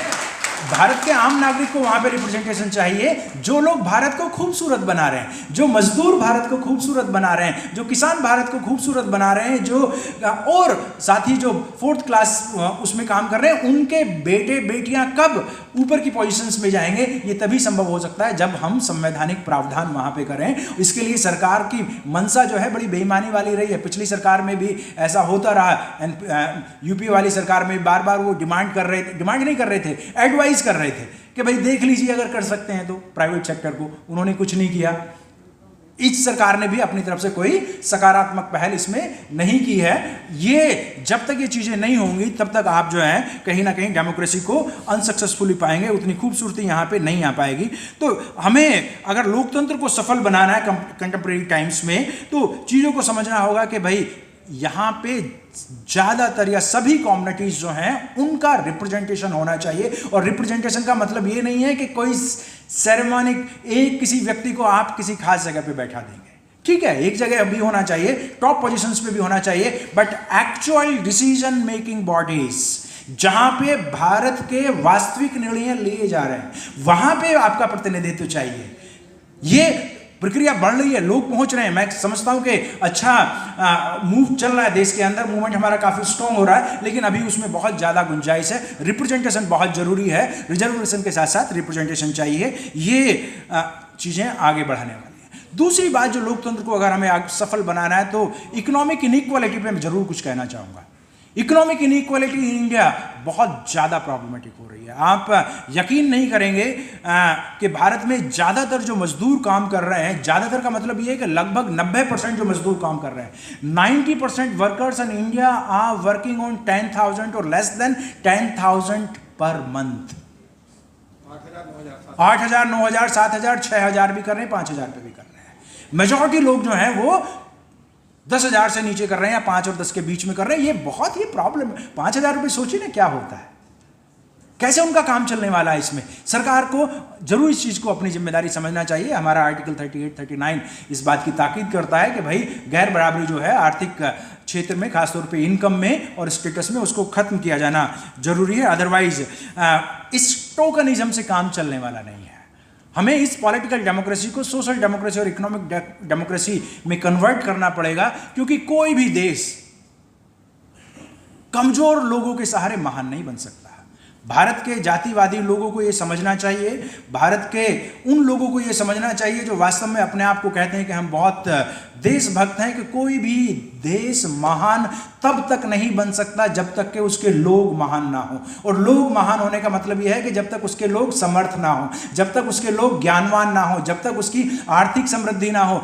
भारत के आम नागरिक को वहां पे रिप्रेजेंटेशन चाहिए। जो लोग भारत को खूबसूरत बना रहे हैं, जो मजदूर भारत को खूबसूरत बना रहे हैं, जो किसान भारत को खूबसूरत बना रहे हैं, जो और साथ ही जो 4th क्लास उसमें काम कर रहे हैं, उनके बेटे बेटियां कब ऊपर की पोजीशंस में जाएंगे, ये तभी संभव हो सकता है जब हम संवैधानिक प्रावधान वहां पे करें। इसके लिए सरकार की मंशा जो है बड़ी बेईमानी वाली रही है। पिछली सरकार में भी ऐसा होता रहा। यूपी वाली सरकार में बार बार वो डिमांड नहीं कर रहे थे, एडवाइस कर रहे थे कि भाई देख लीजिए अगर कर सकते हैं तो प्राइवेट सेक्टर को। उन्होंने कुछ नहीं किया। इस सरकार ने भी अपनी तरफ से कोई सकारात्मक पहल इसमें नहीं की है। ये जब तक ये चीजें नहीं होंगी तब तक आप जो है कहीं ना कहीं डेमोक्रेसी को अनसक्सेसफुली पाएंगे, उतनी खूबसूरती यहां पे नहीं आ पाएगी। तो हमें अगर लोकतंत्र को सफल बनाना है कंटेम्प्रेरी टाइम्स में, तो चीजों को समझना होगा कि भाई यहां पे ज्यादातर या सभी कम्युनिटीज जो हैं उनका रिप्रेजेंटेशन होना चाहिए। और रिप्रेजेंटेशन का मतलब ये नहीं है कि कोई सेरेमोनिक एक किसी व्यक्ति को आप किसी खास जगह पे बैठा देंगे। ठीक है, एक जगह भी होना चाहिए, टॉप पोजीशंस पे भी होना चाहिए, but actual decision making bodies जहां पे भारत के वास्तविक निर्णय लिए जा रहे हैं, वहां पे आपका प्रतिनिधित्व चाहिए। ये प्रक्रिया बढ़ रही है, लोग पहुंच रहे हैं। मैं समझता हूं कि अच्छा मूव चल रहा है देश के अंदर, मूवमेंट हमारा काफी स्ट्रांग हो रहा है, लेकिन अभी उसमें बहुत ज्यादा गुंजाइश है। रिप्रेजेंटेशन बहुत जरूरी है, रिजर्वेशन के साथ साथ रिप्रेजेंटेशन चाहिए। ये चीजें आगे बढ़ाने वाली है। दूसरी बात, जो लोकतंत्र को अगर हमें सफल बनाना है तो इकोनॉमिक इनइक्वालिटी पे मैं जरूर कुछ कहना चाहूंगा। इकोनॉमिक इनइक्वालिटी इन इंडिया बहुत ज़्यादा प्रॉब्लमेटिक हो रही है। आप यकीन नहीं करेंगे कि भारत में ज़्यादातर जो मजदूर काम कर रहे हैं, ज़्यादातर का मतलब ये है कि लगभग 90% जो मजदूर काम कर रहे हैं, 90% workers in India are working on 10,000 और लेस देन 10,000 पर मंथ। 8,000, 9,000, 7,000, 6,000 भी कर रहे हैं, 5,000 पे भी कर रहे हैं। मेजॉरिटी लोग जो हैं वो 10,000 से नीचे कर रहे हैं या 5 और 10 के बीच में कर रहे हैं। ये बहुत ही प्रॉब्लम है। 5,000 रुपये सोचिए ना क्या होता है, कैसे उनका काम चलने वाला है। इसमें सरकार को जरूर इस चीज को अपनी जिम्मेदारी समझना चाहिए। हमारा आर्टिकल 38, 39 इस बात की ताकीद करता है कि भाई गैर बराबरी जो है आर्थिक क्षेत्र में, खासतौर पे इनकम में और स्टेटस में, उसको खत्म किया जाना जरूरी है। अदरवाइज इस टोकनिज्म से काम चलने वाला नहीं है। हमें इस पॉलिटिकल डेमोक्रेसी को सोशल डेमोक्रेसी और इकोनॉमिक डेमोक्रेसी में कन्वर्ट करना पड़ेगा, क्योंकि कोई भी देश कमजोर लोगों के सहारे महान नहीं बन सकता। भारत के जातिवादी लोगों को यह समझना चाहिए, भारत के उन लोगों को यह समझना चाहिए जो वास्तव में अपने आप को कहते हैं कि हम बहुत देशभक्त हैं, कि कोई भी देश महान तब तक नहीं बन सकता जब तक कि उसके लोग महान ना हो। और लोग महान होने का मतलब यह है कि जब तक उसके लोग समर्थ ना हो, जब तक उसके लोग ज्ञानवान ना हो, जब तक उसकी आर्थिक समृद्धि ना हो,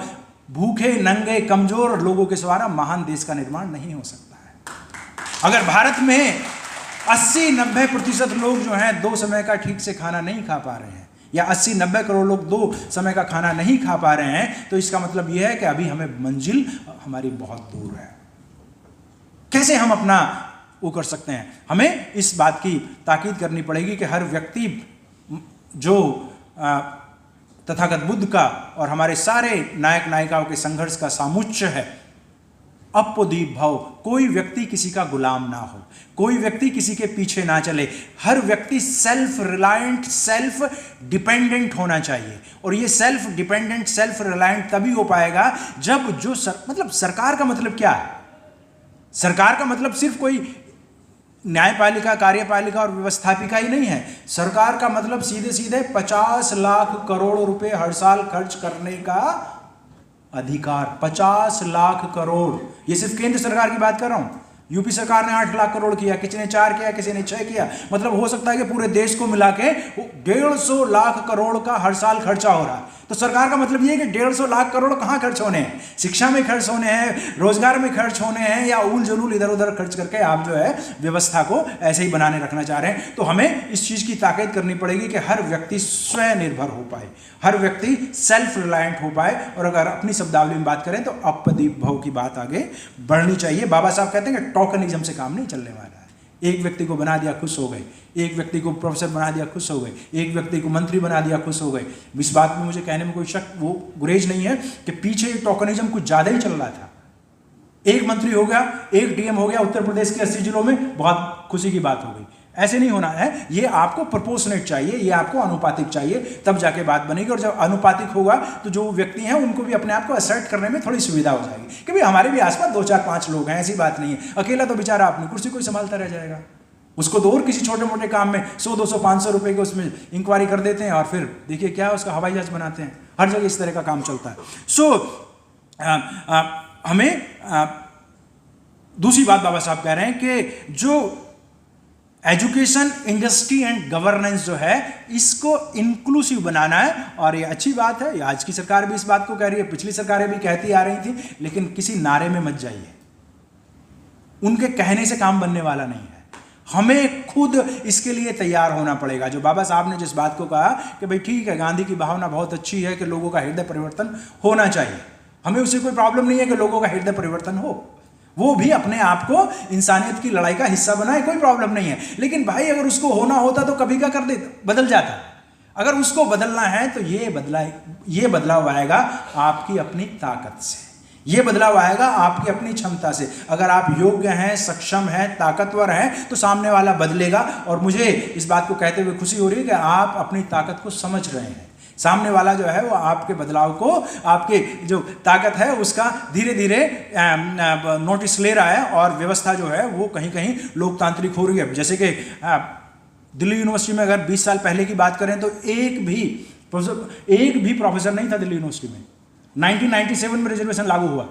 भूखे नंगे कमजोर लोगों के द्वारा महान देश का निर्माण नहीं हो सकता है। अगर भारत में 80-90% लोग जो हैं 2 समय का ठीक से खाना नहीं खा पा रहे हैं, या 80-90 करोड़ लोग 2 समय का खाना नहीं खा पा रहे हैं, तो इसका मतलब यह है कि अभी हमें मंजिल हमारी बहुत दूर है। कैसे हम अपना वो कर सकते हैं? हमें इस बात की ताकीद करनी पड़ेगी कि हर व्यक्ति जो तथागत बुद्ध का और हमारे सारे नायक नायिकाओं के संघर्ष का सामुच्य है, अप्पदीप भव, कोई व्यक्ति किसी का गुलाम ना हो, कोई व्यक्ति किसी के पीछे ना चले, हर व्यक्ति सेल्फ रिलायंट, सेल्फ डिपेंडेंट होना चाहिए। और ये सेल्फ डिपेंडेंट, सेल्फ रिलायंट तभी हो पाएगा जब जो मतलब सरकार का मतलब क्या है? सरकार का मतलब सिर्फ कोई न्यायपालिका, कार्यपालिका और व्यवस्थापिका ही नहीं है। सरकार का मतलब सीधे सीधे 50 लाख करोड़ रुपए हर साल खर्च करने का अधिकार। 50 लाख करोड़, ये सिर्फ केंद्र सरकार की बात कर रहा हूं। यूपी सरकार ने 8 लाख करोड़ किया, किसी ने 4 किया, किसी ने 6 किया। मतलब हो सकता है कि पूरे देश को मिला के 150 लाख करोड़ का हर साल खर्चा हो रहा है। तो सरकार का मतलब ये है कि 150 लाख करोड़ कहाँ खर्च होने हैं? शिक्षा में खर्च होने हैं, रोजगार में खर्च होने हैं, या उल जलूल इधर उधर खर्च करके आप जो है व्यवस्था को ऐसे ही बनाने रखना चाह रहे हैं। तो हमें इस चीज की ताकीद करनी पड़ेगी कि हर व्यक्ति स्वनिर्भर हो पाए, हर व्यक्ति सेल्फ रिलायंट हो पाए। और अगर अपनी शब्दावली में बात करें तो अप्पदीप भव की बात आगे बढ़नी चाहिए। बाबा साहब कहते हैं कि टोकनिज्म से काम नहीं चलने वाला है। एक व्यक्ति को बना दिया, खुश हो गए, एक व्यक्ति को प्रोफेसर बना दिया, खुश हो गए, एक व्यक्ति को मंत्री बना दिया, खुश हो गए। इस बात में मुझे कहने में कोई शक वो गुरेज नहीं है कि पीछे टोकनिज्म कुछ ज्यादा ही चल रहा था। एक मंत्री हो गया, एक डीएम हो गया उत्तर प्रदेश के 80 जिलों में, बहुत खुशी की बात हो गई। ऐसे नहीं होना है। ये आपको प्रोपोर्शनेट चाहिए, ये आपको अनुपातिक चाहिए, तब जाके बात बनेगी। और जब अनुपातिक होगा तो जो व्यक्ति हैं उनको भी अपने आप को असर्ट करने में थोड़ी सुविधा हो जाएगी कि भाई हमारे भी आसपास 2 4 5 लोग हैं, ऐसी बात नहीं है। अकेला तो बेचारा अपनी कुर्सी को ही संभालता रह जाएगा। उसको तो और किसी छोटे मोटे काम में 100 200 500 रुपए के उसमें इंक्वायरी कर देते हैं, और फिर देखिए क्या उसका हवाई जहाज बनाते हैं। हर जगह इस तरह का काम चलता है। हमें दूसरी बात बाबा साहब कह रहे हैं कि जो एजुकेशन, इंडस्ट्री एंड गवर्नेंस जो है, इसको इंक्लूसिव बनाना है। और ये अच्छी बात है, आज की सरकार भी इस बात को कह रही है, पिछली सरकारें भी कहती आ रही थी, लेकिन किसी नारे में मत जाइए, उनके कहने से काम बनने वाला नहीं है। हमें खुद इसके लिए तैयार होना पड़ेगा। जो बाबा साहब ने जिस बात को कहा कि भाई ठीक है, गांधी की भावना बहुत अच्छी है कि लोगों का हृदय परिवर्तन होना चाहिए, हमें उससे कोई प्रॉब्लम नहीं है कि लोगों का हृदय परिवर्तन हो, वो भी अपने आप को इंसानियत की लड़ाई का हिस्सा बनाए, कोई प्रॉब्लम नहीं है। लेकिन भाई अगर उसको होना होता तो कभी का कर दे, बदल जाता। अगर उसको बदलना है तो ये बदलाव आएगा आपकी अपनी ताकत से, ये बदलाव आएगा आपकी अपनी क्षमता से। अगर आप योग्य हैं, सक्षम हैं, ताकतवर हैं, तो सामने वाला बदलेगा। और मुझे इस बात को कहते हुए खुशी हो रही है कि आप अपनी ताकत को समझ रहे हैं। सामने वाला जो है वो आपके बदलाव को, आपके जो ताकत है उसका धीरे धीरे नोटिस ले रहा है, और व्यवस्था जो है वो कहीं कहीं लोकतांत्रिक हो रही है। जैसे कि दिल्ली यूनिवर्सिटी में अगर 20 साल पहले की बात करें तो एक भी प्रोफेसर नहीं था दिल्ली यूनिवर्सिटी में। 1997 में रिजर्वेशन लागू हुआ,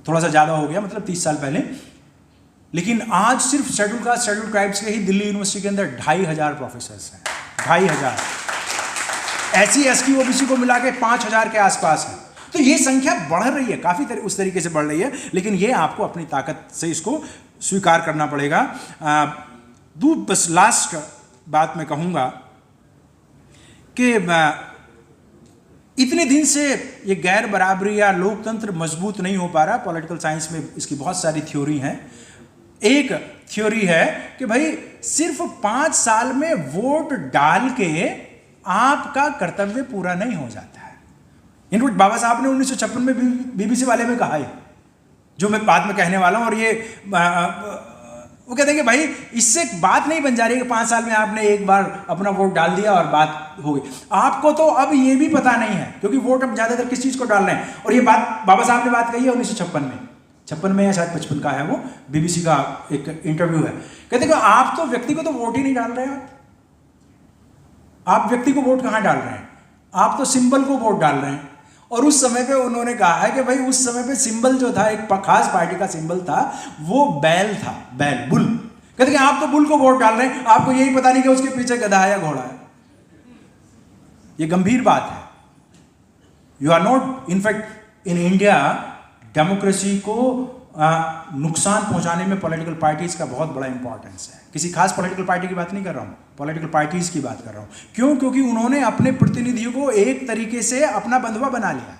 थोड़ा सा ज़्यादा हो गया, मतलब 30 साल पहले। लेकिन आज सिर्फ शेड्यूल कास्ट, शेड्यूल ट्राइब्स के ही दिल्ली यूनिवर्सिटी के अंदर 2500 प्रोफेसर्स हैं, 2500। SC ST OBC को मिला के 5000 के आसपास है। तो ये संख्या बढ़ रही है, काफी उस तरीके से बढ़ रही है, लेकिन ये आपको अपनी ताकत से इसको स्वीकार करना पड़ेगा। बस लास्ट बात मैं कहूंगा कि इतने दिन से ये गैर बराबरी या लोकतंत्र मजबूत नहीं हो पा रहा। पॉलिटिकल साइंस में इसकी बहुत सारी थ्योरी हैं। एक थ्योरी है कि भाई सिर्फ 5 साल में वोट डाल के आपका कर्तव्य पूरा नहीं हो जाता है। इनफैक्ट बाबा साहब ने 1956 में BBC वाले में कहा है, जो मैं बाद में कहने वाला हूं। और ये वो कहते हैं कि भाई इससे बात नहीं बन जा रही कि 5 साल में आपने एक बार अपना वोट डाल दिया और बात हो गई। आपको तो अब ये भी पता नहीं है, क्योंकि वोट अब ज्यादातर किस चीज को डाल रहे हैं। और ये बात बाबा साहब ने बात कही है 1956 में या शायद 55 का है, वो BBC का एक इंटरव्यू है। कहते हैं कि आप तो व्यक्ति को तो वोट ही नहीं डाल रहे हैं। आप व्यक्ति को वोट कहां डाल रहे हैं? आप तो सिंबल को वोट डाल रहे हैं। और उस समय पे उन्होंने कहा है कि भाई उस समय पे सिंबल जो था, एक खास पार्टी का सिंबल था, वो बैल था, बैल, बुल। कहते कि आप तो बुल को वोट डाल रहे हैं, आपको यही पता नहीं कि उसके पीछे गधा है या घोड़ा है। ये गंभीर बात है। You are not, in fact in India democracy को नुकसान पहुंचाने में पॉलिटिकल पार्टीज का बहुत बड़ा इंपॉर्टेंस है। किसी खास पॉलिटिकल पार्टी की बात नहीं कर रहा हूं, पॉलिटिकल पार्टीज की बात कर रहा हूं। क्यों? क्योंकि उन्होंने अपने प्रतिनिधियों को एक तरीके से अपना बंधुआ बना लिया।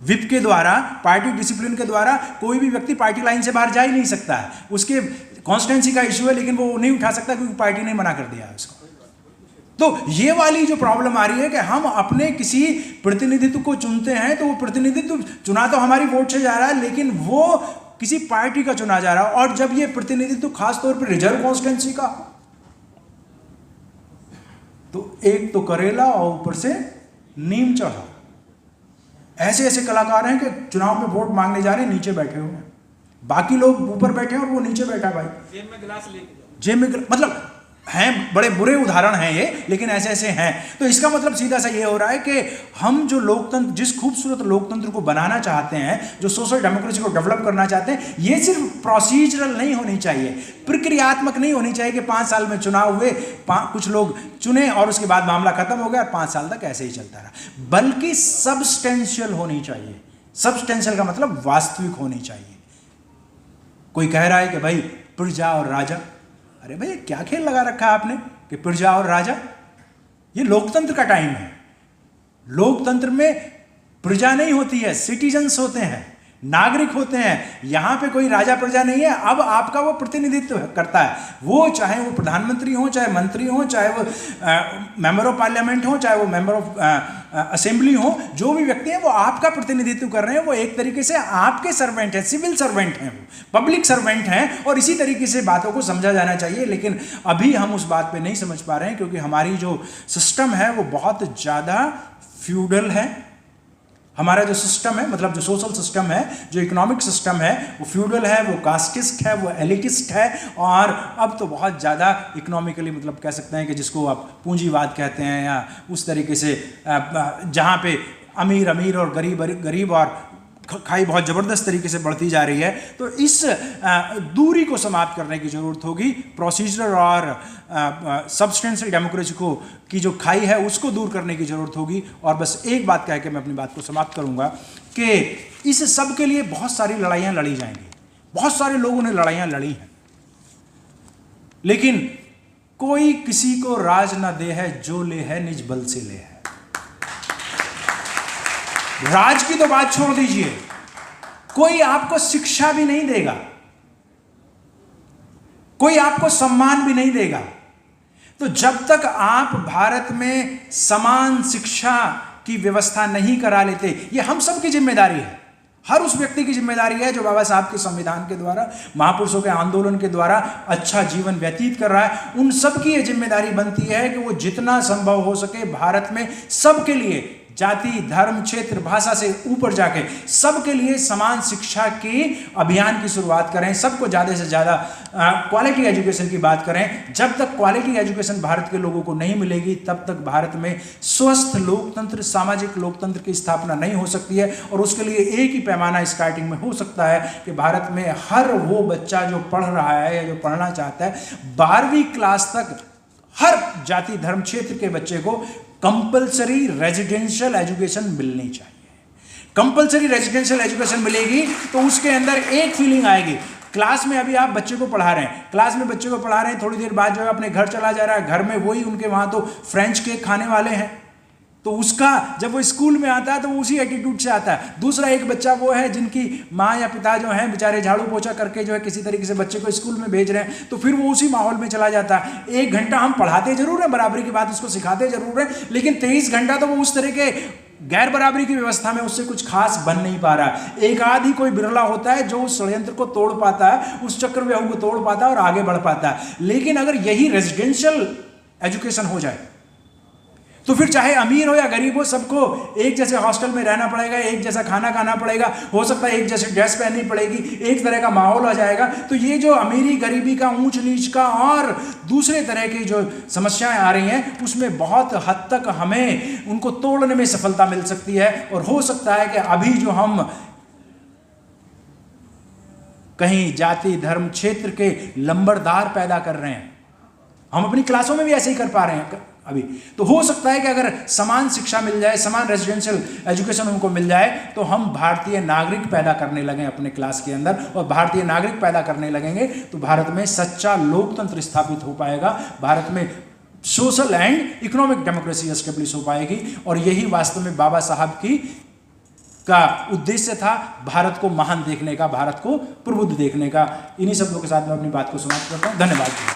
विप के द्वारा, पार्टी डिसिप्लिन के द्वारा कोई भी व्यक्ति पार्टी लाइन से बाहर जा ही नहीं सकता है। उसके कॉन्स्टिट्यूंसी का इश्यू है लेकिन वो नहीं उठा सकता क्योंकि पार्टी ने मना कर दिया है उसको। तो ये वाली जो प्रॉब्लम आ रही है कि हम अपने किसी प्रतिनिधित्व को चुनते हैं तो वो प्रतिनिधित्व चुना तो हमारी वोट से जा रहा है लेकिन वो किसी पार्टी का चुना जा रहा है। और जब ये प्रतिनिधित्व खास तौर पर रिजर्व कॉन्स्टिट्यूंसी का, तो एक तो करेला और ऊपर से नीम चढ़ा। ऐसे ऐसे कलाकार हैं कि चुनाव में वोट मांगने जा रहे हैं, नीचे बैठे हुए हैं, बाकी लोग ऊपर बैठे हैं और वो नीचे बैठा। भाई जेब में गिलास लेके, जेब में मतलब हैं, बड़े बुरे उदाहरण हैं ये, लेकिन ऐसे ऐसे हैं। तो इसका मतलब सीधा सा ये हो रहा है कि हम जो लोकतंत्र, जिस खूबसूरत लोकतंत्र को बनाना चाहते हैं, जो सोशल डेमोक्रेसी को डेवलप करना चाहते हैं, ये सिर्फ प्रोसीजरल नहीं होनी चाहिए, प्रक्रियात्मक नहीं होनी चाहिए कि 5 साल में चुनाव हुए, कुछ लोग चुने और उसके बाद मामला खत्म हो गया और 5 साल तक ऐसे ही चलता रहा, बल्कि सब्सटेंशियल होनी चाहिए। सब्सटेंशियल का मतलब वास्तविक होनी चाहिए। कोई कह रहा है कि भाई प्रजा और राजा, अरे भाई क्या खेल लगा रखा है आपने कि प्रजा और राजा? ये लोकतंत्र का टाइम है। लोकतंत्र में प्रजा नहीं होती है, सिटीजन्स होते हैं, नागरिक होते हैं। यहां पे कोई राजा प्रजा नहीं है। अब आपका वो प्रतिनिधित्व करता है, वो चाहे वो प्रधानमंत्री हो, चाहे मंत्री हो, चाहे वो मेंबर ऑफ पार्लियामेंट हो, चाहे वो मेंबर ऑफ असेंबली हो, जो भी व्यक्ति है वो आपका प्रतिनिधित्व कर रहे हैं। वो एक तरीके से आपके सर्वेंट हैं, सिविल सर्वेंट हैं, वो पब्लिक सर्वेंट हैं। और इसी तरीके से बातों को समझा जाना चाहिए। लेकिन अभी हम उस बात पे नहीं समझ पा रहे हैं क्योंकि हमारी जो सिस्टम है वो बहुत ज़्यादा फ्यूडल है। हमारा जो सिस्टम है, मतलब जो सोशल सिस्टम है, जो इकोनॉमिक सिस्टम है, वो फ्यूडल है, वो कास्टिस्ट है, वो एलिटिस्ट है। और अब तो बहुत ज़्यादा इकोनॉमिकली, मतलब कह सकते हैं कि जिसको आप पूंजीवाद कहते हैं, या उस तरीके से जहाँ पे अमीर अमीर और गरीब गरीब और खाई बहुत ज़बरदस्त तरीके से बढ़ती जा रही है। तो इस दूरी को समाप्त करने की ज़रूरत होगी। प्रोसीजर और सब्सटेंशियल डेमोक्रेसी को की जो खाई है उसको दूर करने की ज़रूरत होगी। और बस एक बात कह के मैं अपनी बात को समाप्त करूंगा कि इस सब के लिए बहुत सारी लड़ाइयाँ लड़ी जाएंगी। बहुत सारे लोगों ने लड़ाइयाँ लड़ी हैं, लेकिन कोई किसी को राज न दे है, जो ले है निज बल से ले है। राज की तो बात छोड़ दीजिए, कोई आपको शिक्षा भी नहीं देगा, कोई आपको सम्मान भी नहीं देगा। तो जब तक आप भारत में समान शिक्षा की व्यवस्था नहीं करा लेते, ये हम सब की जिम्मेदारी है, हर उस व्यक्ति की जिम्मेदारी है जो बाबा साहब के संविधान के द्वारा, महापुरुषों के आंदोलन के द्वारा अच्छा जीवन व्यतीत कर रहा है। उन सब की ये जिम्मेदारी बनती है कि वो जितना संभव हो सके भारत में सबके लिए, जाति धर्म क्षेत्र भाषा से ऊपर जाके सबके लिए समान शिक्षा के अभियान की शुरुआत करें। सबको ज़्यादा से ज़्यादा क्वालिटी एजुकेशन की बात करें। जब तक क्वालिटी एजुकेशन भारत के लोगों को नहीं मिलेगी, तब तक भारत में स्वस्थ लोकतंत्र, सामाजिक लोकतंत्र की स्थापना नहीं हो सकती है। और उसके लिए एक ही पैमाना स्टार्टिंग में हो सकता है कि भारत में हर वो बच्चा जो पढ़ रहा है या जो पढ़ना चाहता है, 12वीं क्लास तक हर जाति धर्म क्षेत्र के बच्चे को कंपलसरी रेजिडेंशियल एजुकेशन मिलनी चाहिए। कंपलसरी रेजिडेंशियल एजुकेशन मिलेगी तो उसके अंदर एक फीलिंग आएगी। क्लास में अभी आप बच्चे को पढ़ा रहे हैं, क्लास में बच्चे को पढ़ा रहे हैं, थोड़ी देर बाद जो है अपने घर चला जा रहा है, घर में वही उनके वहाँ तो फ्रेंच केक खाने वाले हैं, तो उसका जब वो स्कूल में आता है तो वो उसी एटीट्यूड से आता है। दूसरा एक बच्चा वो है जिनकी माँ या पिता जो हैं बेचारे झाड़ू पोछा करके जो है किसी तरीके से बच्चे को स्कूल में भेज रहे हैं, तो फिर वो उसी माहौल में चला जाता है। 1 घंटा हम पढ़ाते जरूर हैं, बराबरी की बात उसको सिखाते जरूर हैं, लेकिन 23 घंटा तो वो उस तरह के गैर बराबरी की व्यवस्था में उससे कुछ खास बन नहीं पा रहा। एक आध ही कोई बिरला होता है जो उस षड्यंत्र को तोड़ पाता है, उस चक्रव्यूह को तोड़ पाता है और आगे बढ़ पाता है। लेकिन अगर यही रेजिडेंशियल एजुकेशन हो जाए तो फिर चाहे अमीर हो या गरीब हो, सबको एक जैसे हॉस्टल में रहना पड़ेगा, एक जैसा खाना खाना पड़ेगा, हो सकता है एक जैसी ड्रेस पहननी पड़ेगी, एक तरह का माहौल आ जाएगा। तो ये जो अमीरी गरीबी का, ऊंच नीच का और दूसरे तरह की जो समस्याएं आ रही हैं, उसमें बहुत हद तक हमें उनको तोड़ने में सफलता मिल सकती है। और हो सकता है कि अभी जो हम कहीं जाति धर्म क्षेत्र के लंबरदार पैदा कर रहे हैं, हम अपनी क्लासों में भी ऐसे ही कर पा रहे हैं। अभी। तो हो सकता है कि अगर समान शिक्षा मिल जाए, समान रेजिडेंशियल एजुकेशन उनको मिल जाए, तो हम भारतीय नागरिक पैदा करने लगें अपने क्लास के अंदर, और भारतीय नागरिक पैदा करने लगेंगे तो भारत में सच्चा लोकतंत्र स्थापित हो पाएगा, भारत में social and economic democracy establish हो पाएगी। और यही वास्तव में बाबा साहब का उद्देश्य था, भारत को महान देखने का, भारत को प्रबुद्ध देखने का। इन्हीं शब्दों के साथ मैं अपनी बात को समाप्त करता हूं। धन्यवाद।